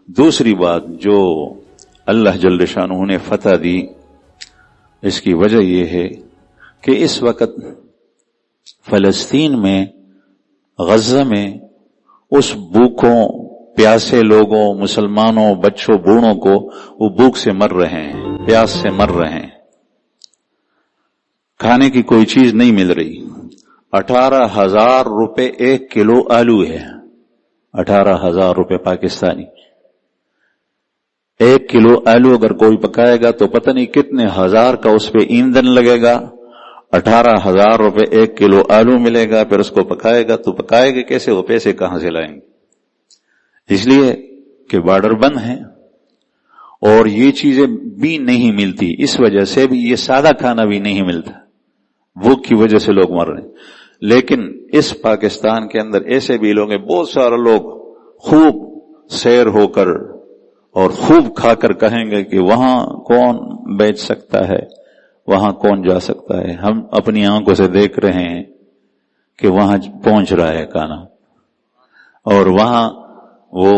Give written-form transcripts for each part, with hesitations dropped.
دوسری بات جو اللہ جل شانہ نے فتح دی، اس کی وجہ یہ ہے کہ اس وقت فلسطین میں، غزہ میں اس بھوکوں پیاسے لوگوں، مسلمانوں، بچوں، بوڑھوں کو وہ بھوک سے مر رہے ہیں، پیاس سے مر رہے ہیں، کھانے کی کوئی چیز نہیں مل رہی۔ 18,000 روپے 1 کلو آلو ہے، 18,000 روپے پاکستانی۔ 1 کلو آلو اگر کوئی پکائے گا تو پتہ نہیں کتنے ہزار کا اس پہ ایندھن لگے گا۔ 18,000 روپے 1 کلو آلو ملے گا، پھر اس کو پکائے گا تو پکائے گا کیسے؟ وہ پیسے کہاں سے لائیں گے؟ اس لیے کہ بارڈر بند ہیں اور یہ چیزیں بھی نہیں ملتی، اس وجہ سے بھی یہ سادہ کھانا بھی نہیں ملتا، بھوک کی وجہ سے لوگ مر رہے ہیں۔ لیکن اس پاکستان کے اندر ایسے بھی لوگ ہیں، بہت سارے لوگ خوب سیر ہو کر اور خوب کھا کر کہیں گے کہ وہاں کون بیچ سکتا ہے، وہاں کون جا سکتا ہے۔ ہم اپنی آنکھوں سے دیکھ رہے ہیں کہ وہاں پہنچ رہا ہے کھانا اور وہاں وہ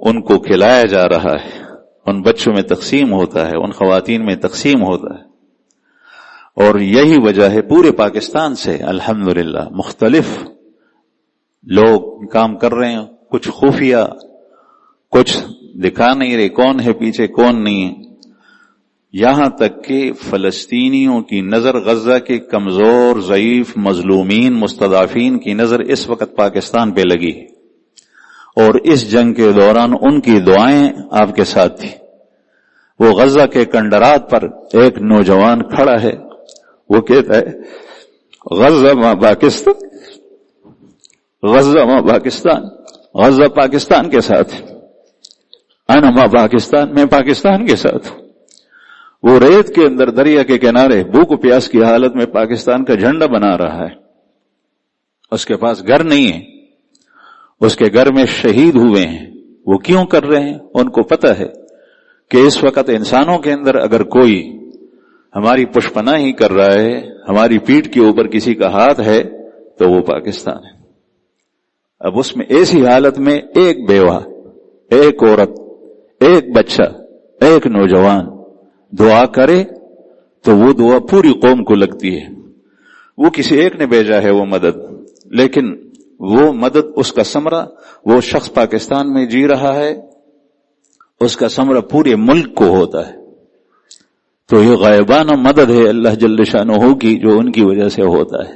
ان کو کھلایا جا رہا ہے، ان بچوں میں تقسیم ہوتا ہے، ان خواتین میں تقسیم ہوتا ہے۔ اور یہی وجہ ہے پورے پاکستان سے الحمدللہ مختلف لوگ کام کر رہے ہیں، کچھ خفیہ، کچھ دکھا نہیں رہے کون ہے پیچھے کون نہیں ہے، یہاں تک کہ فلسطینیوں کی نظر، غزہ کے کمزور ضعیف مظلومین مستضعفین کی نظر اس وقت پاکستان پہ لگی ہے، اور اس جنگ کے دوران ان کی دعائیں آپ کے ساتھ تھی۔ وہ غزہ کے کنڈرات پر ایک نوجوان کھڑا ہے، وہ کہتا ہے غزہ ماں پاکستان، غزہ ماں پاکستان، غزہ پاکستان کے ساتھ، انا ماں پاکستان، میں پاکستان کے ساتھ ہوں۔ وہ ریت کے اندر دریا کے کنارے بھوک و پیاس کی حالت میں پاکستان کا جھنڈا بنا رہا ہے، اس کے پاس گھر نہیں ہے، اس کے گھر میں شہید ہوئے ہیں۔ وہ کیوں کر رہے ہیں؟ ان کو پتہ ہے کہ اس وقت انسانوں کے اندر اگر کوئی ہماری پشپناہی کر رہا ہے، ہماری پیٹھ کے اوپر کسی کا ہاتھ ہے تو وہ پاکستان ہے۔ اب اس میں ایسی حالت میں ایک بیوہ، ایک عورت، ایک بچہ، ایک نوجوان دعا کرے تو وہ دعا پوری قوم کو لگتی ہے۔ وہ کسی ایک نے بھیجا ہے وہ مدد، لیکن وہ مدد، اس کا ثمرہ، وہ شخص پاکستان میں جی رہا ہے، اس کا ثمرہ پورے ملک کو ہوتا ہے۔ تو یہ غائبانہ مدد ہے اللہ جل شانہ کی جو ان کی وجہ سے ہوتا ہے۔